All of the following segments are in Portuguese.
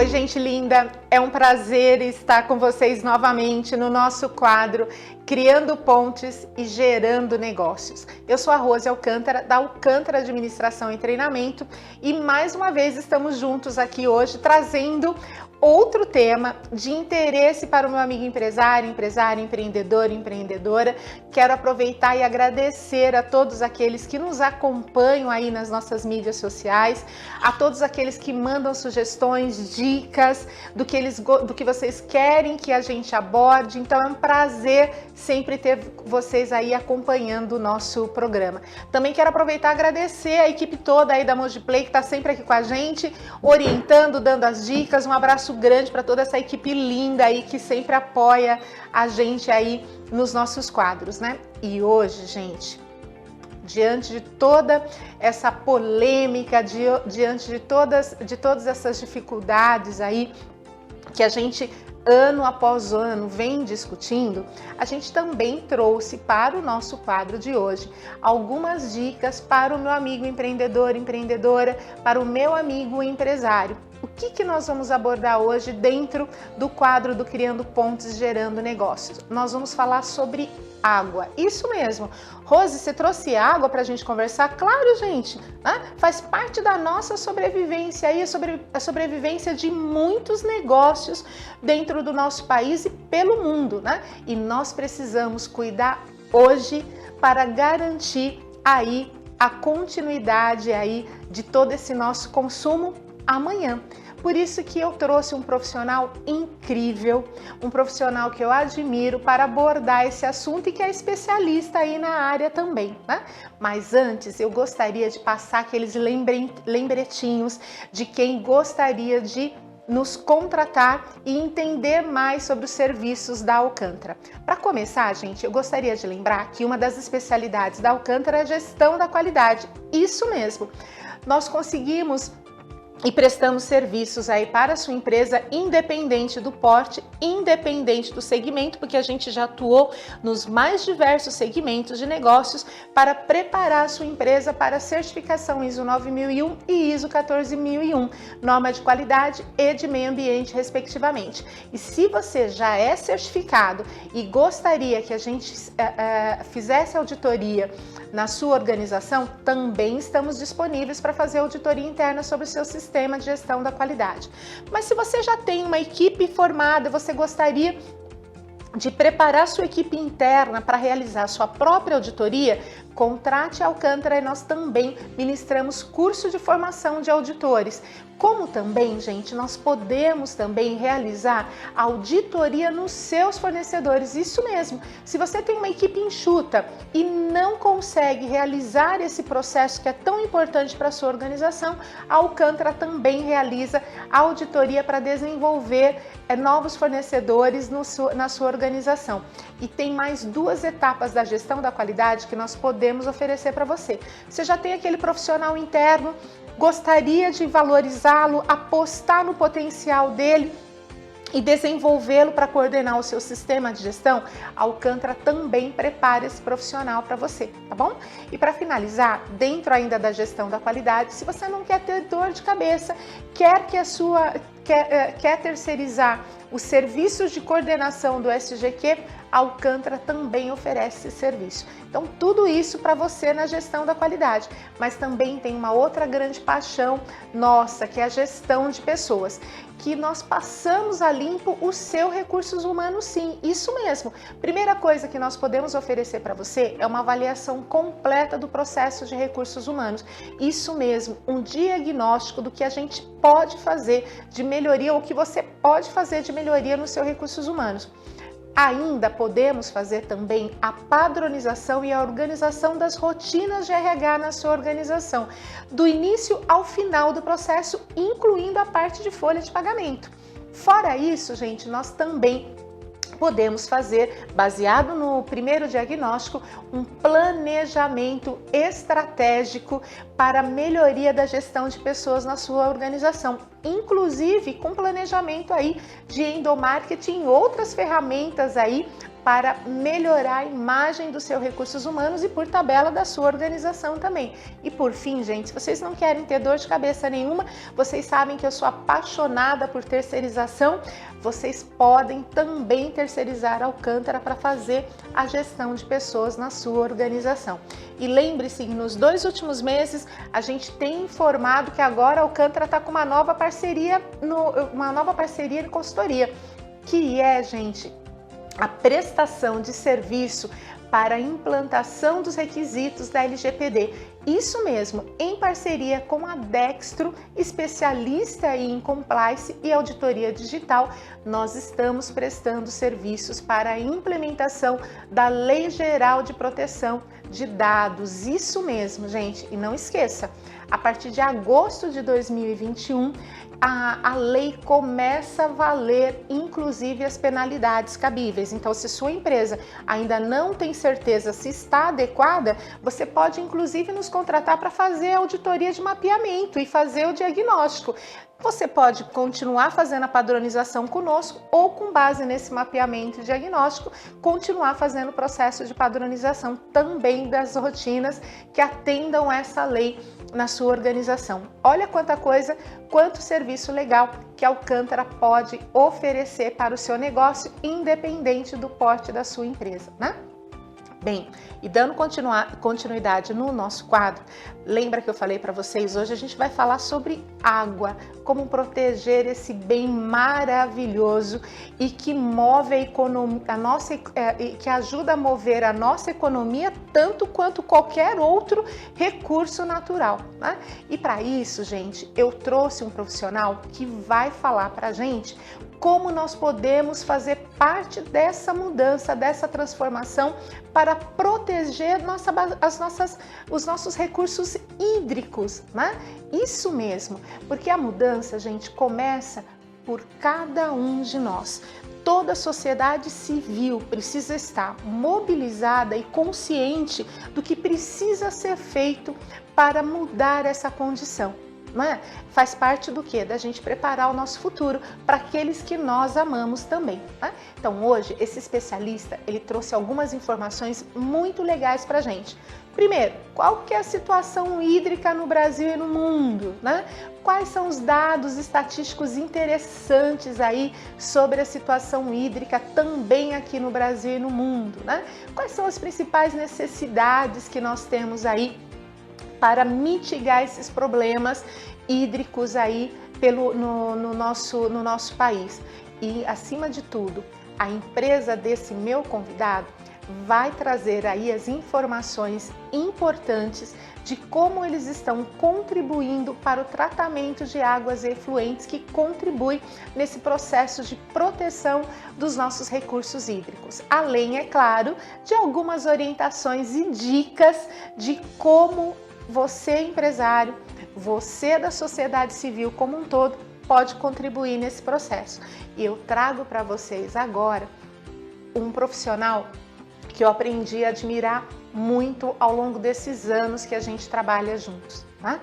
Oi, gente linda! É um prazer estar com vocês novamente no nosso quadro Criando Pontes e Gerando Negócios. Eu sou a Rose Alcântara, da Alcântara Administração e Treinamento, e mais uma vez estamos juntos aqui hoje trazendo outro tema de interesse para o meu amigo empresário, empreendedor, empreendedora. Quero aproveitar e agradecer a todos aqueles que nos acompanham aí nas nossas mídias sociais, a todos aqueles que mandam sugestões, dicas do que vocês querem que a gente aborde. Então é um prazer sempre ter vocês aí acompanhando o nosso programa. Também quero aproveitar e agradecer a equipe toda aí da Mojiplay que está sempre aqui com a gente, orientando, dando as dicas. Um abraço grande para toda essa equipe linda aí que sempre apoia a gente aí nos nossos quadros, né? E hoje, gente, diante de toda essa polêmica, diante de todas essas dificuldades aí que a gente ano após ano vem discutindo, a gente também trouxe para o nosso quadro de hoje algumas dicas para o meu amigo empreendedor, empreendedora, para o meu amigo empresário. O que nós vamos abordar hoje dentro do quadro do Criando Pontes, Gerando Negócios? Nós vamos falar sobre água. Isso mesmo. Rose, você trouxe água para a gente conversar? Claro, gente, né? Faz parte da nossa sobrevivência aí, a sobrevivência de muitos negócios dentro do nosso país e pelo mundo, né? E nós precisamos cuidar hoje para garantir aí a continuidade aí de todo esse nosso consumo amanhã. Por isso que eu trouxe um profissional incrível, um profissional que eu admiro para abordar esse assunto e que é especialista aí na área também, né? Mas antes eu gostaria de passar aqueles lembretinhos de quem gostaria de nos contratar e entender mais sobre os serviços da Alcântara. Para começar, gente, eu gostaria de lembrar que uma das especialidades da Alcântara é a gestão da qualidade. Isso mesmo, nós conseguimos e prestamos serviços aí para a sua empresa, independente do porte, independente do segmento, porque a gente já atuou nos mais diversos segmentos de negócios para preparar a sua empresa para a certificação ISO 9001 e ISO 14001, norma de qualidade e de meio ambiente, respectivamente. E se você já é certificado e gostaria que a gente fizesse auditoria na sua organização, também estamos disponíveis para fazer auditoria interna sobre o seu sistema de gestão da qualidade. Mas se você já tem uma equipe formada, você gostaria de preparar sua equipe interna para realizar sua própria auditoria, contrate a Alcântara e nós também ministramos curso de formação de auditores. Como também, gente, nós podemos também realizar auditoria nos seus fornecedores. Isso mesmo, se você tem uma equipe enxuta e não consegue realizar esse processo que é tão importante para a sua organização, a Alcântara também realiza auditoria para desenvolver novos fornecedores na sua organização. E tem mais duas etapas da gestão da qualidade que nós podemos oferecer para você. Você já tem aquele profissional interno, gostaria de valorizá-lo, apostar no potencial dele e desenvolvê-lo para coordenar o seu sistema de gestão? A Alcântara também prepara esse profissional para você, tá bom? E para finalizar, dentro ainda da gestão da qualidade, se você não quer ter dor de cabeça, quer terceirizar os serviços de coordenação do SGQ, a Alcântara também oferece esse serviço. Então, tudo isso para você na gestão da qualidade. Mas também tem uma outra grande paixão nossa, que é a gestão de pessoas, que nós passamos a limpo o seu recursos humanos, sim, isso mesmo. Primeira coisa que nós podemos oferecer para você é uma avaliação completa do processo de recursos humanos. Isso mesmo, um diagnóstico do que a gente pode fazer de melhoria ou o que você pode fazer de melhoria nos seus recursos humanos. Ainda podemos fazer também a padronização e a organização das rotinas de RH na sua organização, do início ao final do processo, incluindo a parte de folha de pagamento. Fora isso, gente, nós também podemos fazer, baseado no primeiro diagnóstico, um planejamento estratégico para a melhoria da gestão de pessoas na sua organização. inclusive com planejamento aí de endomarketing e outras ferramentas aí para melhorar a imagem dos seus recursos humanos e, por tabela, da sua organização também. E por fim, gente, se vocês não querem ter dor de cabeça nenhuma, vocês sabem que eu sou apaixonada por terceirização, vocês podem também terceirizar a Alcântara para fazer a gestão de pessoas na sua organização. E lembre-se que nos 2 últimos meses a gente tem informado que agora a Alcântara está com uma nova parceria em consultoria, que é, gente, a prestação de serviço para a implantação dos requisitos da LGPD. Isso mesmo, em parceria com a Dextro, especialista em compliance e auditoria digital, nós estamos prestando serviços para a implementação da Lei Geral de Proteção de Dados. Isso mesmo, gente, e não esqueça, a partir de agosto de 2021, a lei começa a valer, inclusive, as penalidades cabíveis. Então, se sua empresa ainda não tem certeza se está adequada, você pode, inclusive, nos contratar para fazer a auditoria de mapeamento e fazer o diagnóstico. Você pode continuar fazendo a padronização conosco ou, com base nesse mapeamento e diagnóstico, continuar fazendo o processo de padronização também das rotinas que atendam essa lei na sua organização. Olha quanta coisa, quanto serviço legal que a Alcântara pode oferecer para o seu negócio, independente do porte da sua empresa, né? Bem, e dando continuidade no nosso quadro, lembra que eu falei para vocês, hoje a gente vai falar sobre água, como proteger esse bem maravilhoso e que move a economia, que ajuda a mover a nossa economia tanto quanto qualquer outro recurso natural, né? E para isso, gente, eu trouxe um profissional que vai falar para a gente como nós podemos fazer parte dessa mudança, dessa transformação para proteger os nossos recursos hídricos, né? Isso mesmo, porque a mudança, gente, começa por cada um de nós. Toda a sociedade civil precisa estar mobilizada e consciente do que precisa ser feito para mudar essa condição. Não é? Faz parte do quê? Da gente preparar o nosso futuro para aqueles que nós amamos também. Né? Então hoje esse especialista ele trouxe algumas informações muito legais para a gente. Primeiro, qual que é a situação hídrica no Brasil e no mundo? Né? Quais são os dados estatísticos interessantes aí sobre a situação hídrica também aqui no Brasil e no mundo? Né? Quais são as principais necessidades que nós temos aí para mitigar esses problemas hídricos aí no nosso país. E, acima de tudo, a empresa desse meu convidado vai trazer aí as informações importantes de como eles estão contribuindo para o tratamento de águas efluentes que contribui nesse processo de proteção dos nossos recursos hídricos. Além, é claro, de algumas orientações e dicas de como você, empresário, você da sociedade civil como um todo, pode contribuir nesse processo. E eu trago para vocês agora um profissional que eu aprendi a admirar muito ao longo desses anos que a gente trabalha juntos. Tá?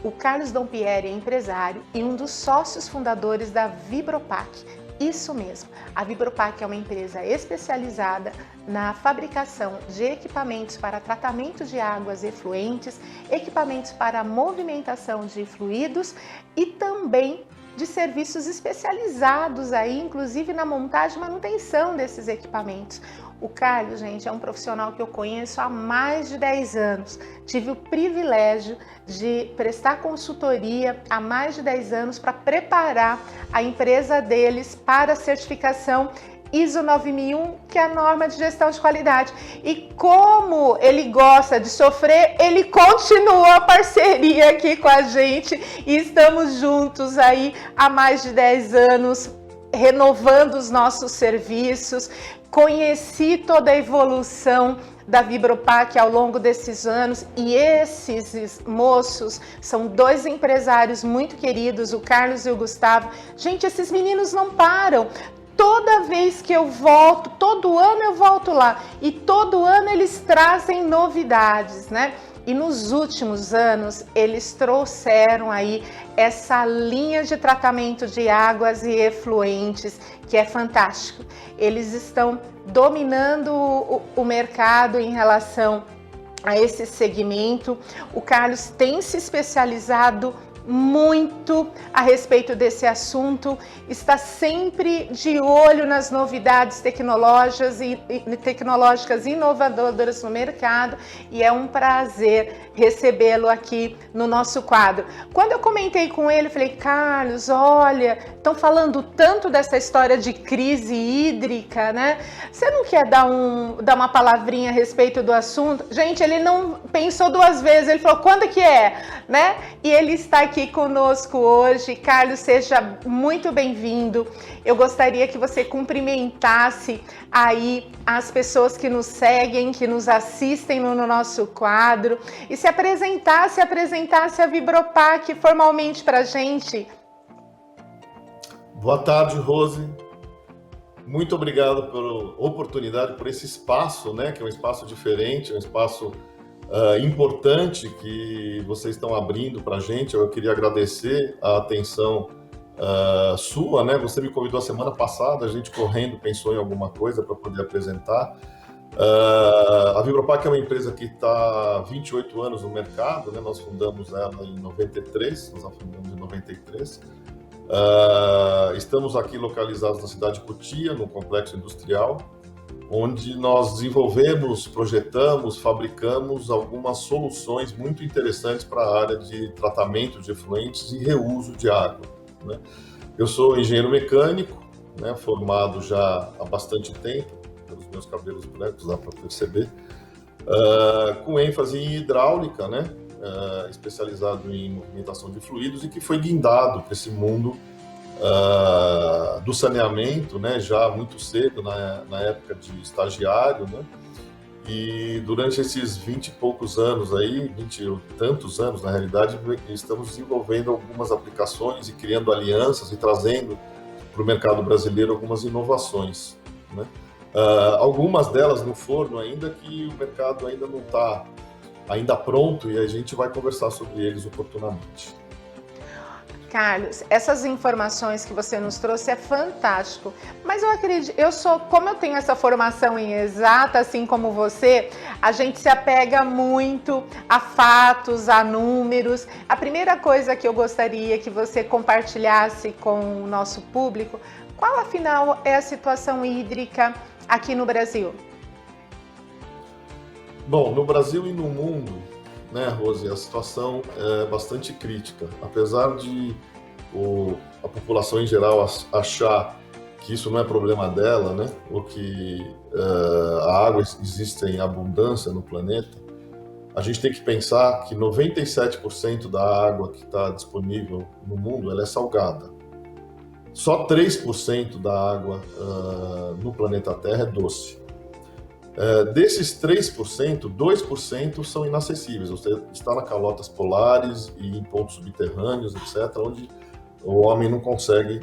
O Carlos Dompieri é empresário e um dos sócios fundadores da Vibropac. Isso mesmo, a Vibropac é uma empresa especializada na fabricação de equipamentos para tratamento de águas efluentes, equipamentos para movimentação de fluidos e também de serviços especializados aí, inclusive na montagem e manutenção desses equipamentos. O Carlos, gente, é um profissional que eu conheço há mais de 10 anos. Tive o privilégio de prestar consultoria há mais de 10 anos para preparar a empresa deles para a certificação ISO 9001, que é a norma de gestão de qualidade. E como ele gosta de sofrer, ele continua a parceria aqui com a gente e estamos juntos aí há mais de 10 anos, renovando os nossos serviços. Conheci toda a evolução da Vibropac ao longo desses anos e esses moços são 2 empresários muito queridos, o Carlos e o Gustavo. Gente, esses meninos não param. Toda vez que eu volto, todo ano eu volto lá e todo ano eles trazem novidades, né? E nos últimos anos, eles trouxeram aí essa linha de tratamento de águas e efluentes, que é fantástico. Eles estão dominando o mercado em relação a esse segmento. O Carlos tem se especializado muito a respeito desse assunto, está sempre de olho nas novidades tecnológicas inovadoras no mercado, e é um prazer recebê-lo aqui no nosso quadro. Quando eu comentei com ele, falei: Carlos, olha, estão falando tanto dessa história de crise hídrica, né? Você não quer dar uma palavrinha a respeito do assunto? Gente, ele não pensou duas vezes, ele falou: quando que é? Né? E ele está aqui conosco hoje. Carlos, seja muito bem-vindo. Eu gostaria que você cumprimentasse aí as pessoas que nos seguem, que nos assistem no nosso quadro, e se apresentasse a Vibropac formalmente para a gente. Boa tarde, Rose. Muito obrigado pela oportunidade, por esse espaço, né, que é um espaço diferente, um espaço importante que vocês estão abrindo para a gente. Eu queria agradecer a atenção sua, né? Você me convidou a semana passada, a gente correndo pensou em alguma coisa para poder apresentar. A Vibropac é uma empresa que está há 28 anos no mercado, né? Nós fundamos ela em 93, nós a fundamos em 93. Estamos aqui localizados na cidade de Cotia, no complexo industrial, onde nós desenvolvemos, projetamos, fabricamos algumas soluções muito interessantes para a área de tratamento de efluentes e reuso de água, né? Eu sou engenheiro mecânico, né, formado já há bastante tempo, pelos meus cabelos brancos dá para perceber, com ênfase em hidráulica, né, especializado em movimentação de fluidos, e que foi guindado para esse mundo do saneamento, né, já muito cedo, na época de estagiário, né, e durante esses 20 e poucos anos aí, 20 e tantos anos na realidade, estamos desenvolvendo algumas aplicações e criando alianças e trazendo para o mercado brasileiro algumas inovações, né, algumas delas no forno ainda, que o mercado ainda não está ainda pronto, e a gente vai conversar sobre eles oportunamente. Carlos, essas informações que você nos trouxe é fantástico, mas eu acredito, como eu tenho essa formação em exata, assim como você, a gente se apega muito a fatos, a números. A primeira coisa que eu gostaria que você compartilhasse com o nosso público, qual afinal é a situação hídrica aqui no Brasil? Bom, no Brasil e no mundo, né, Rose, a situação é bastante crítica. Apesar de a população em geral achar que isso não é problema dela, né, ou que a água existe em abundância no planeta, a gente tem que pensar que 97% da água que está disponível no mundo ela é salgada. Só 3% da água no planeta Terra é doce. Desses 3%, 2% são inacessíveis. Você está nas calotas polares e em pontos subterrâneos, etc., onde o homem não consegue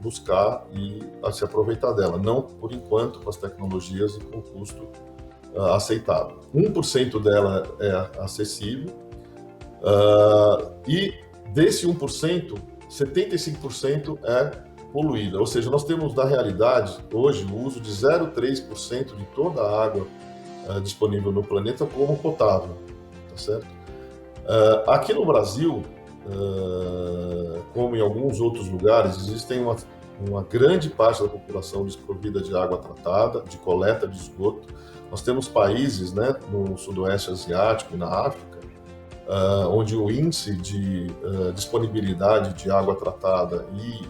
buscar e se aproveitar dela. Não, por enquanto, com as tecnologias e com o custo aceitável. 1% dela é acessível, e desse 1%, 75% é poluída, ou seja, nós temos na realidade hoje o uso de 0,3% de toda a água disponível no planeta como potável, tá certo? Aqui no Brasil, como em alguns outros lugares, existem uma grande parte da população desprovida de água tratada, de coleta de esgoto. Nós temos países, né, no sudoeste asiático e na África, onde o índice de disponibilidade de água tratada e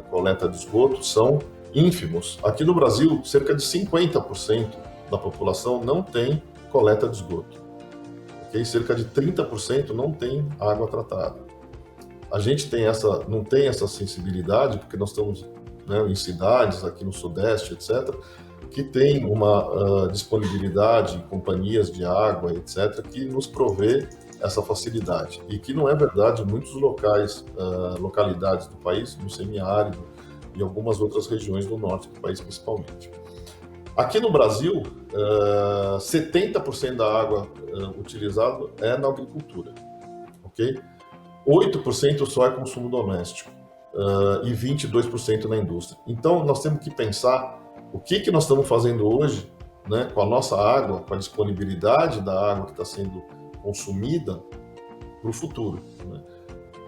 coleta de esgoto são ínfimos. Aqui no Brasil, cerca de 50% da população não tem coleta de esgoto. Okay? Cerca de 30% não tem água tratada. A gente não tem essa sensibilidade, porque nós estamos, né, em cidades aqui no Sudeste, etc., que tem uma disponibilidade, companhias de água, etc., que nos provê essa facilidade, e que não é verdade em muitos localidades do país, no semiárido e algumas outras regiões do norte do país principalmente. Aqui no Brasil, 70% da água utilizada é na agricultura, ok? 8% só é consumo doméstico e 22% na indústria. Então, nós temos que pensar o que nós estamos fazendo hoje, né, com a nossa água, com a disponibilidade da água que está sendo consumida para o futuro, né?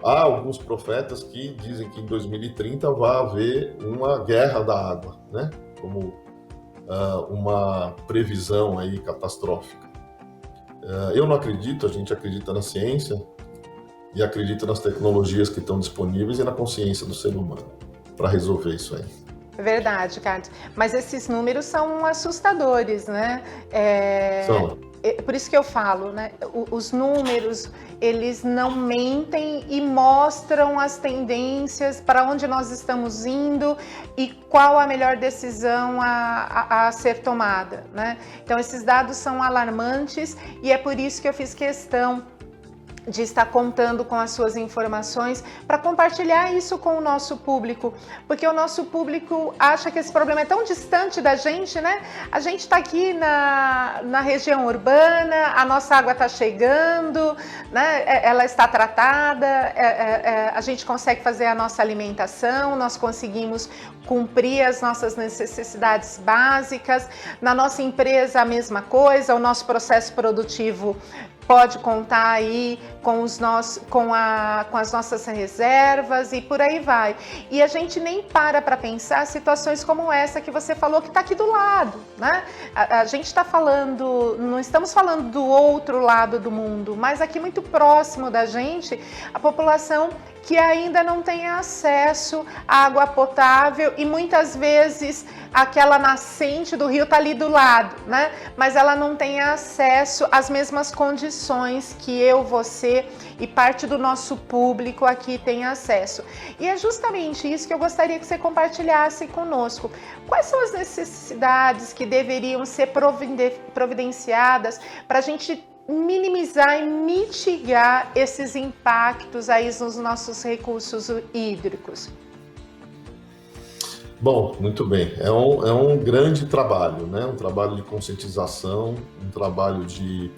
Há alguns profetas que dizem que em 2030 vai haver uma guerra da água, né, como uma previsão aí catastrófica. Eu não acredito, a gente acredita na ciência e acredita nas tecnologias que estão disponíveis e na consciência do ser humano para resolver isso aí. É verdade, Carlos. Mas esses números são assustadores, né? São. Por isso que eu falo, né? Os números, eles não mentem e mostram as tendências para onde nós estamos indo e qual a melhor decisão a ser tomada, né? Então, esses dados são alarmantes e é por isso que eu fiz questão de estar contando com as suas informações para compartilhar isso com o nosso público, porque o nosso público acha que esse problema é tão distante da gente, né? A gente está aqui na região urbana, a nossa água está chegando, né? Ela está tratada, a gente consegue fazer a nossa alimentação, nós conseguimos cumprir as nossas necessidades básicas, na nossa empresa a mesma coisa, o nosso processo produtivo pode contar aí com as nossas reservas e por aí vai. E a gente nem para pensar situações como essa que você falou que está aqui do lado, né? A gente está falando, não estamos falando do outro lado do mundo, mas aqui muito próximo da gente, a população que ainda não tem acesso à água potável e muitas vezes aquela nascente do rio está ali do lado, né? Mas ela não tem acesso às mesmas condições que eu, você e parte do nosso público aqui tem acesso. E é justamente isso que eu gostaria que você compartilhasse conosco. Quais são as necessidades que deveriam ser providenciadas para a gente minimizar e mitigar esses impactos aí nos nossos recursos hídricos? Bom, muito bem. É um grande trabalho, né? Um trabalho de conscientização, um trabalho de,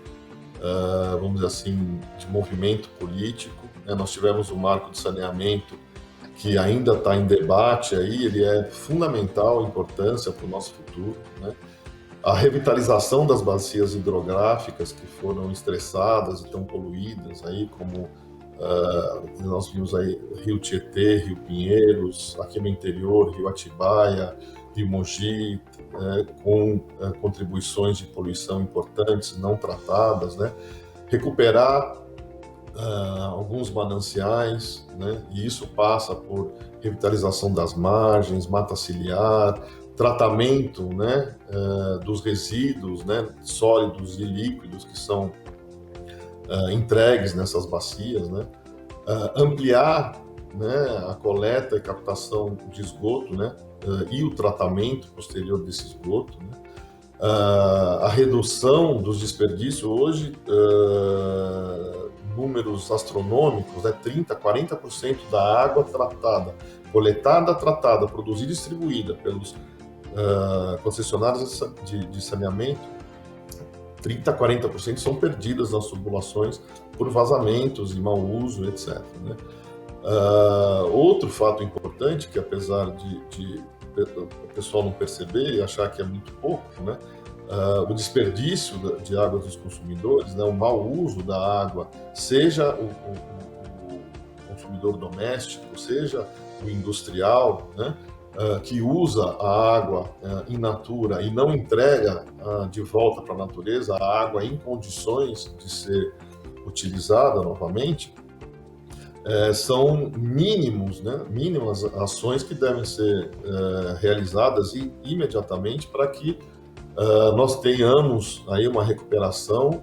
vamos dizer assim, de movimento político, né? Nós tivemos o marco de saneamento que ainda está em debate aí, ele é fundamental, importância para o nosso futuro, né? A revitalização das bacias hidrográficas que foram estressadas e estão poluídas, aí, como nós vimos aí Rio Tietê, Rio Pinheiros, aqui no interior, Rio Atibaia, Rio Mogi, com contribuições de poluição importantes, não tratadas, né? Recuperar alguns mananciais, né? E isso passa por revitalização das margens, mata ciliar, tratamento, né, dos resíduos, né, sólidos e líquidos que são entregues nessas bacias, né, ampliar, né, a coleta e captação de esgoto, né, e o tratamento posterior desse esgoto, né, a redução dos desperdícios hoje, números astronômicos, 30%, 40% da água tratada, coletada, tratada, produzida e distribuída pelos concessionárias de saneamento, 30% a 40% são perdidas nas tubulações por vazamentos e mau uso, etc., né? Outro fato importante, que apesar de o pessoal não perceber e achar que é muito pouco, né? O desperdício de água dos consumidores, né? O mau uso da água, seja o consumidor doméstico, seja o industrial, né? Que usa a água in natura e não entrega de volta para a natureza a água em condições de ser utilizada novamente, são mínimos, né? Mínimas ações que devem ser realizadas imediatamente para que nós tenhamos aí uma recuperação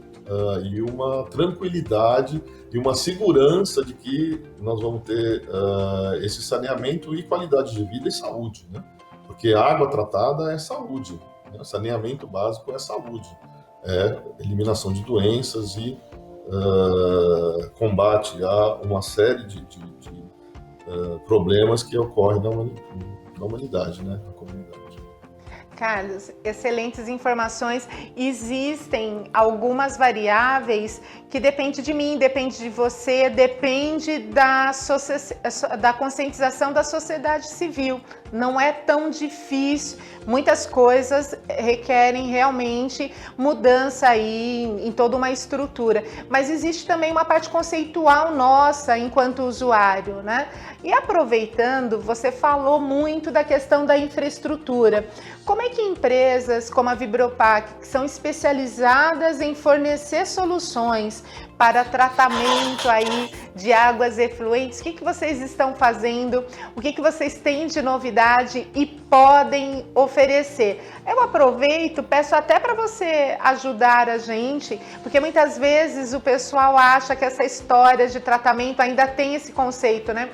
e uma tranquilidade e uma segurança de que nós vamos ter esse saneamento e qualidade de vida e saúde, né? Porque água tratada é saúde, né? Saneamento básico é saúde, é eliminação de doenças e combate a uma série de problemas que ocorrem na humanidade, né? Na comunidade. Carlos, excelentes informações. Existem algumas variáveis que depende de mim, depende de você, depende da conscientização da sociedade civil. Não é tão difícil. Muitas coisas requerem realmente mudança aí em toda uma estrutura. Mas existe também uma parte conceitual nossa enquanto usuário, né? E aproveitando, você falou muito da questão da infraestrutura. Como é que empresas como a Vibropac, que são especializadas em fornecer soluções para tratamento aí de águas efluentes, o que vocês estão fazendo? O que vocês têm de novidade e podem oferecer? Eu aproveito, peço até para você ajudar a gente, porque muitas vezes o pessoal acha que essa história de tratamento ainda tem esse conceito, né?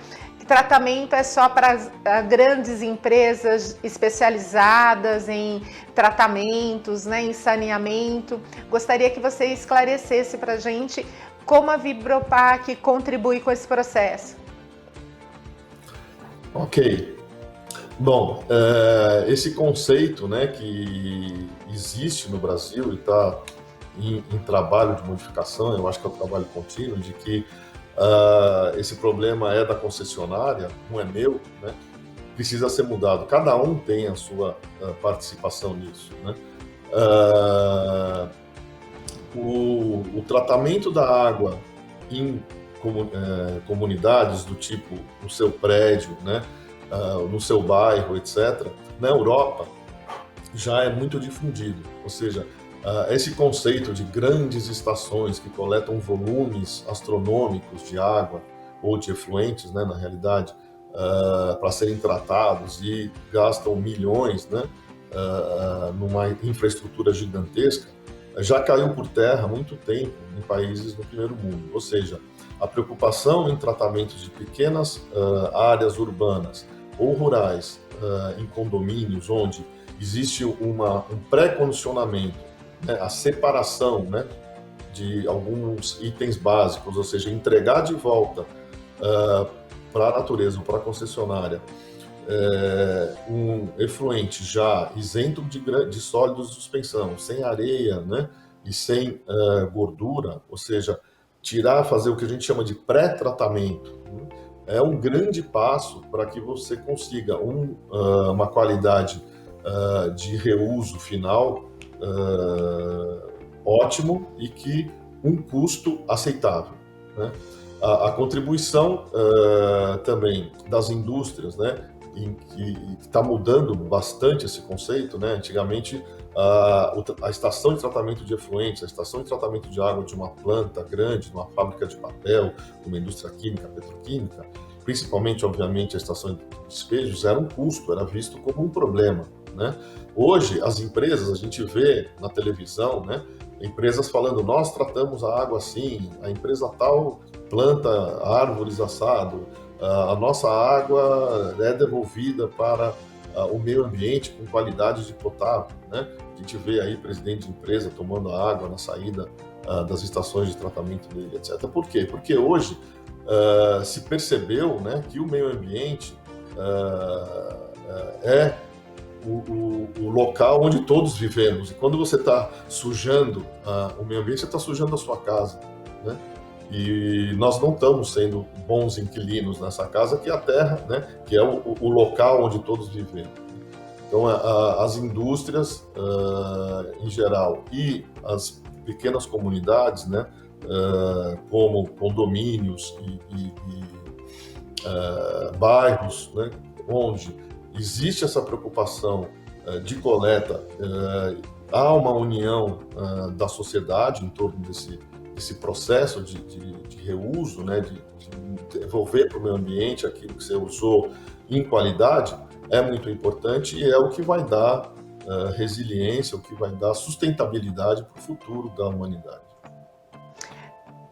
Tratamento é só para grandes empresas especializadas em tratamentos, né, em saneamento. Gostaria que você esclarecesse para a gente como a Vibropac contribui com esse processo. Ok. Bom, esse conceito, né, que existe no Brasil e está em trabalho de modificação, eu acho que é um trabalho contínuo, de que esse problema é da concessionária, não é meu, né? Precisa ser mudado. Cada um tem a sua participação nisso, né? O tratamento da água em comunidades do tipo no seu prédio, né? No seu bairro, etc., na Europa já é muito difundido, ou seja, esse conceito de grandes estações que coletam volumes astronômicos de água ou de efluentes, né, na realidade, para serem tratados e gastam milhões, né, numa infraestrutura gigantesca, já caiu por terra há muito tempo em países do primeiro mundo. Ou seja, a preocupação em tratamentos de pequenas áreas urbanas ou rurais em condomínios onde existe um pré-condicionamento, né, a separação, né, de alguns itens básicos, ou seja, entregar de volta para a natureza ou para a concessionária um efluente já isento de sólidos de suspensão, sem areia, né, e sem gordura, ou seja, fazer o que a gente chama de pré-tratamento, né, é um grande passo para que você consiga uma qualidade de reuso final ótimo e que um custo aceitável, né? A contribuição também das indústrias, né, que está mudando bastante esse conceito, né? Antigamente a estação de tratamento de efluentes, a estação de tratamento de água de uma planta grande, de uma fábrica de papel, de uma indústria química, petroquímica, principalmente, obviamente, a estação de despejos, era um custo, era visto como um problema, né? Hoje, as empresas, a gente vê na televisão, né, empresas falando, nós tratamos a água assim, a empresa tal planta árvores assado, a nossa água é devolvida para o meio ambiente com qualidade de potável, né? A gente vê aí presidente de empresa tomando água na saída das estações de tratamento dele, etc. Por quê? Porque hoje se percebeu, né, que o meio ambiente é o local onde todos vivemos. E quando você está sujando o meio ambiente, você está sujando a sua casa, né? E nós não estamos sendo bons inquilinos nessa casa, que é a terra, né? Que é o local onde todos vivemos. Então, as indústrias, em geral, e as pequenas comunidades, né? Como condomínios e bairros, né? Onde existe essa preocupação de coleta, há uma união da sociedade em torno desse processo de reuso, né, de devolver para o meio ambiente aquilo que você usou em qualidade, é muito importante e é o que vai dar resiliência, o que vai dar sustentabilidade para o futuro da humanidade.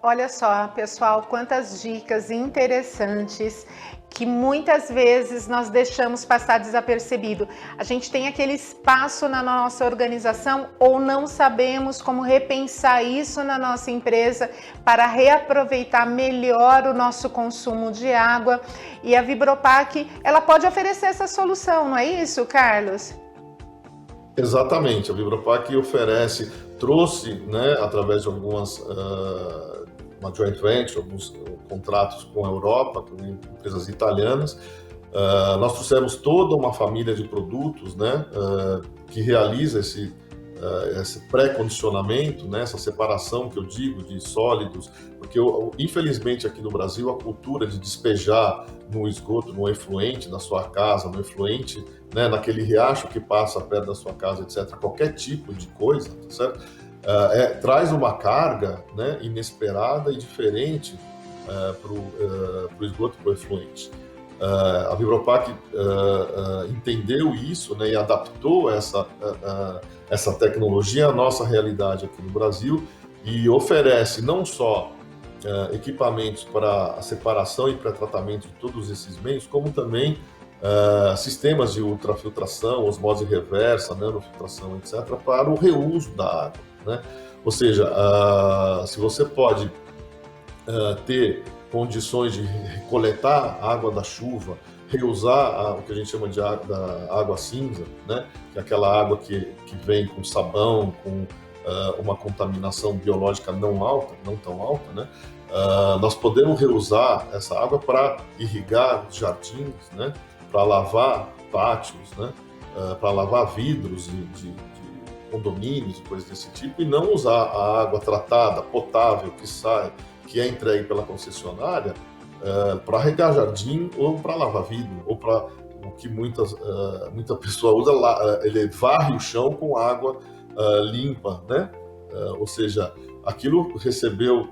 Olha só, pessoal, quantas dicas interessantes que muitas vezes nós deixamos passar desapercebido. A gente tem aquele espaço na nossa organização ou não sabemos como repensar isso na nossa empresa para reaproveitar melhor o nosso consumo de água. E a Vibropac, ela pode oferecer essa solução, não é isso, Carlos? Exatamente, a Vibropac trouxe, né, através de uma joint venture, alguns contratos com a Europa, com empresas italianas. Nós trouxemos toda uma família de produtos, né, que realiza esse pré-condicionamento, né, essa separação que eu digo de sólidos, porque infelizmente aqui no Brasil a cultura de despejar no esgoto, no efluente da sua casa, no efluente, né, naquele riacho que passa perto da sua casa, etc., qualquer tipo de coisa, tá certo? Traz uma carga, né, inesperada e diferente para o esgoto, para o efluente. A Vibropac entendeu isso, né, e adaptou essa tecnologia à nossa realidade aqui no Brasil e oferece não só equipamentos para a separação e pré-tratamento de todos esses meios, como também sistemas de ultrafiltração, osmose reversa, nanofiltração, etc., para o reuso da água, né? Ou seja, se você pode ter condições de coletar a água da chuva, reusar o que a gente chama de água cinza, né? Que é aquela água que vem com sabão, com uma contaminação biológica não tão alta, né? Nós podemos reusar essa água para irrigar os jardins, né? Para lavar pátios, né? Para lavar vidros de condomínios e coisas desse tipo, e não usar a água tratada, potável, que é entregue pela concessionária para regar jardim ou para lavar vidro, ou para o que muita pessoa usa, ele varre o chão com água limpa, né? Ou seja, aquilo recebeu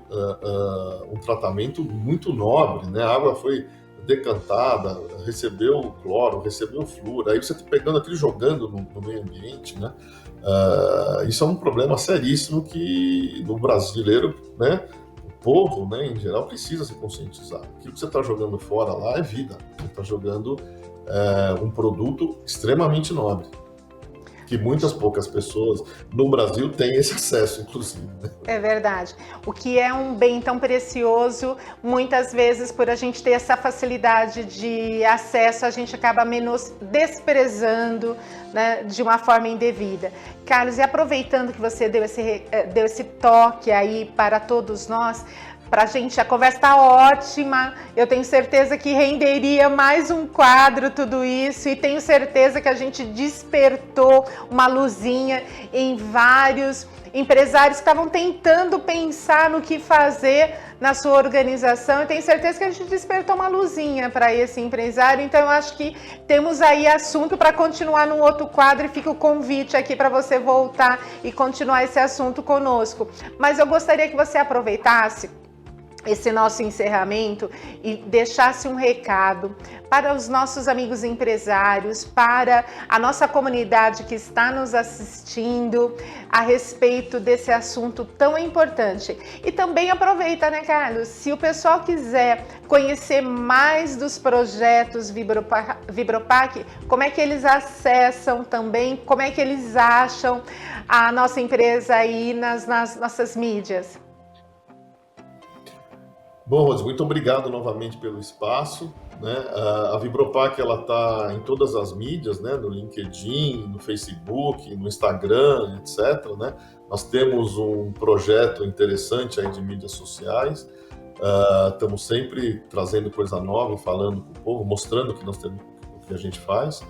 um tratamento muito nobre, né? A água foi decantada, recebeu cloro, recebeu flúor, aí você está pegando aquilo e jogando no meio ambiente, né? Isso é um problema seríssimo que no brasileiro, né? O povo, né, em geral, precisa se conscientizar. Aquilo que você está jogando fora lá é vida. Você está jogando um produto extremamente nobre, que poucas pessoas no Brasil têm esse acesso, inclusive. É verdade. O que é um bem tão precioso, muitas vezes, por a gente ter essa facilidade de acesso, a gente acaba desprezando, né, de uma forma indevida. Carlos, e aproveitando que você deu esse toque aí para todos nós, pra gente, a conversa tá ótima, eu tenho certeza que renderia mais um quadro tudo isso, e tenho certeza que a gente despertou uma luzinha em vários empresários que estavam tentando pensar no que fazer na sua organização. Eu tenho certeza que a gente despertou uma luzinha para esse empresário, então eu acho que temos aí assunto para continuar num outro quadro, e fica o convite aqui para você voltar e continuar esse assunto conosco. Mas eu gostaria que você aproveitasse esse nosso encerramento e deixasse um recado para os nossos amigos empresários, para a nossa comunidade que está nos assistindo a respeito desse assunto tão importante. E também aproveita, né, Carlos? Se o pessoal quiser conhecer mais dos projetos Vibropac, como é que eles acessam também? Como é que eles acham a nossa empresa aí nas nossas mídias? Bom, Rose, muito obrigado novamente pelo espaço, né? A Vibropac ela está em todas as mídias, né? No LinkedIn, no Facebook, no Instagram, etc., né? Nós temos um projeto interessante aí de mídias sociais. Estamos sempre trazendo coisa nova, falando com o povo, mostrando que nós temos, o que a gente faz.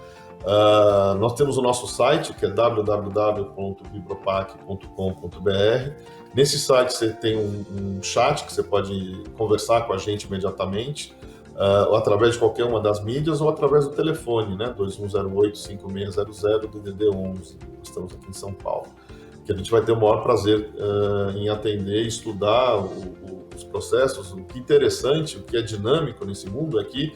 Nós temos o nosso site, que é www.vibropac.com.br. Nesse site você tem um chat que você pode conversar com a gente imediatamente, ou através de qualquer uma das mídias, ou através do telefone, né? 2108-5600 DDD 11. Estamos aqui em São Paulo. Que a gente vai ter o maior prazer em atender e estudar os processos. O que é interessante, o que é dinâmico nesse mundo é que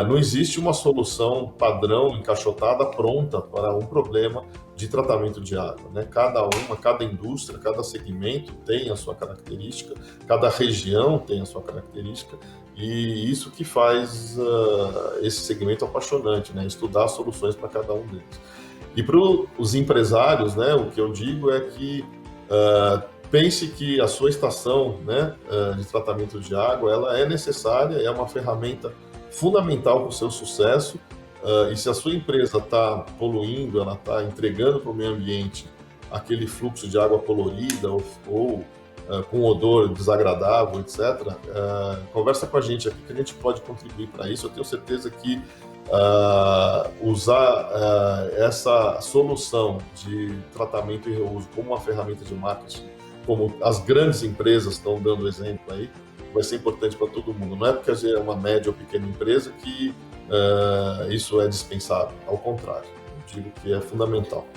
não existe uma solução padrão, encaixotada, pronta para um problema de tratamento de água, né? Cada indústria, cada segmento tem a sua característica, cada região tem a sua característica, e isso que faz esse segmento apaixonante, né? Estudar soluções para cada um deles. E para os empresários, né, o que eu digo é que pense que a sua estação, né, de tratamento de água, ela é necessária, é uma ferramenta fundamental para o seu sucesso, e se a sua empresa está poluindo, ela está entregando para o meio ambiente aquele fluxo de água colorida ou com odor desagradável, etc., conversa com a gente aqui que a gente pode contribuir para isso. Eu tenho certeza que usar essa solução de tratamento e reuso como uma ferramenta de marketing, como as grandes empresas estão dando exemplo aí, vai ser importante para todo mundo. Não é porque a gente é uma média ou pequena empresa que isso é dispensável. Ao contrário, eu digo que é fundamental.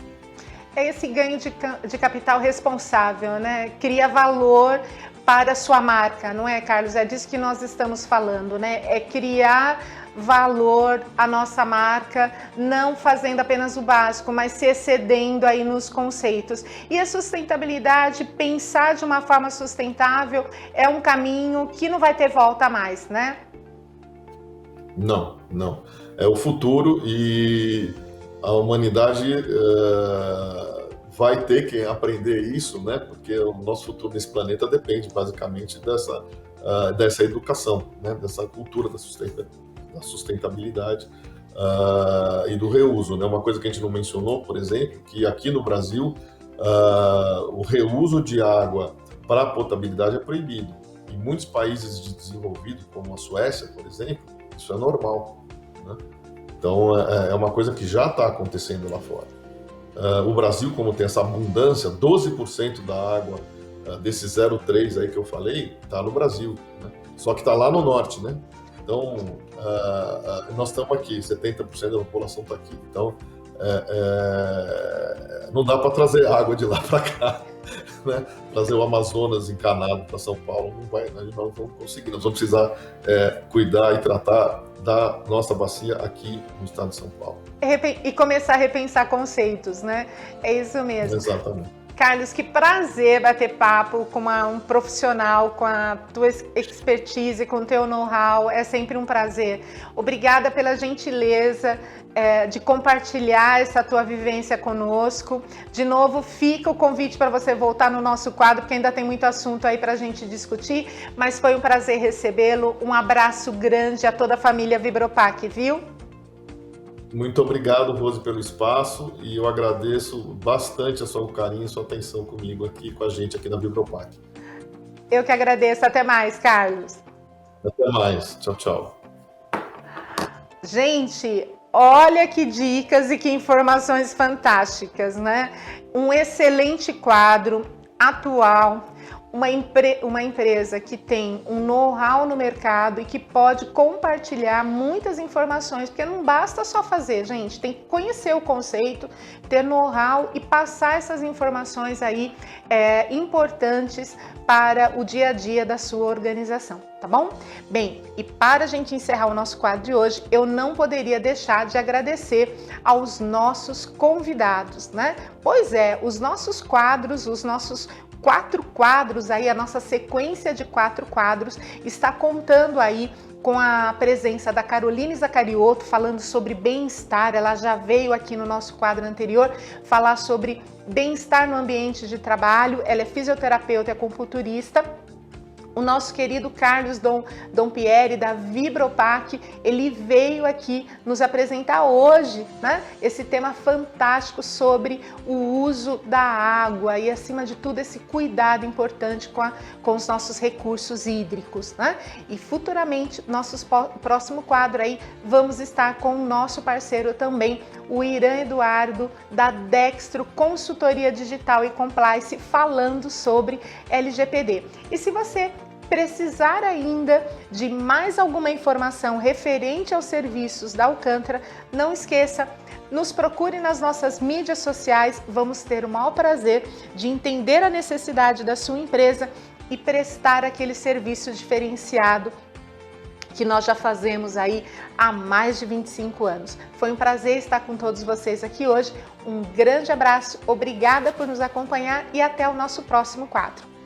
É esse ganho de capital responsável, né? Cria valor para a sua marca, não é, Carlos? É disso que nós estamos falando, né? É criar valor à nossa marca, não fazendo apenas o básico, mas se excedendo aí nos conceitos. E a sustentabilidade, pensar de uma forma sustentável, é um caminho que não vai ter volta mais, né? Não. É o futuro e a humanidade vai ter que aprender isso, né? Porque o nosso futuro nesse planeta depende basicamente dessa educação, né? Dessa cultura da sustentabilidade e do reuso, né? Uma coisa que a gente não mencionou, por exemplo, que aqui no Brasil o reuso de água para potabilidade é proibido. Em muitos países desenvolvidos, como a Suécia, por exemplo, isso é normal, né? Então é uma coisa que já está acontecendo lá fora. O Brasil, como tem essa abundância, 12% da água desses 0,3 aí que eu falei, está no Brasil, né? Só que está lá no norte, né? Então, nós estamos aqui, 70% da população está aqui. Então, não dá para trazer água de lá para cá, né? Trazer o Amazonas encanado para São Paulo, nós não vamos conseguir. Nós vamos precisar cuidar e tratar da nossa bacia aqui no estado de São Paulo. E começar a repensar conceitos, né? É isso mesmo. Exatamente. Carlos, que prazer bater papo com um profissional, com a tua expertise, com o teu know-how, é sempre um prazer. Obrigada pela gentileza de compartilhar essa tua vivência conosco. De novo, fica o convite para você voltar no nosso quadro, porque ainda tem muito assunto aí para a gente discutir, mas foi um prazer recebê-lo. Um abraço grande a toda a família Vibropac, viu? Muito obrigado, Rose, pelo espaço e eu agradeço bastante a seu carinho e sua atenção comigo aqui, com a gente aqui na Vibropac. Eu que agradeço. Até mais, Carlos. Até mais. Tchau, tchau. Gente, olha que dicas e que informações fantásticas, né? Um excelente quadro atual. Uma empresa que tem um know-how no mercado e que pode compartilhar muitas informações, porque não basta só fazer, gente, tem que conhecer o conceito, ter know-how e passar essas informações aí importantes para o dia a dia da sua organização, tá bom? Bem, e para a gente encerrar o nosso quadro de hoje, eu não poderia deixar de agradecer aos nossos convidados, né? Pois é, os nossos quadros, os nossos 4 quadros aí, a nossa sequência de 4 quadros está contando aí com a presença da Caroline Zacariotto falando sobre bem-estar. Ela já veio aqui no nosso quadro anterior falar sobre bem-estar no ambiente de trabalho. Ela é fisioterapeuta e acupunturista. O nosso querido Carlos Dompierre, da Vibropac, ele veio aqui nos apresentar hoje, né, esse tema fantástico sobre o uso da água e, acima de tudo, esse cuidado importante com os nossos recursos hídricos, né? E futuramente, nosso próximo quadro aí, vamos estar com o nosso parceiro também, o Irã Eduardo, da Dextro Consultoria Digital e Compliance, falando sobre LGPD. E se você precisar ainda de mais alguma informação referente aos serviços da Alcântara, não esqueça, nos procure nas nossas mídias sociais, vamos ter o maior prazer de entender a necessidade da sua empresa e prestar aquele serviço diferenciado que nós já fazemos aí há mais de 25 anos. Foi um prazer estar com todos vocês aqui hoje. Um grande abraço, obrigada por nos acompanhar e até o nosso próximo quadro.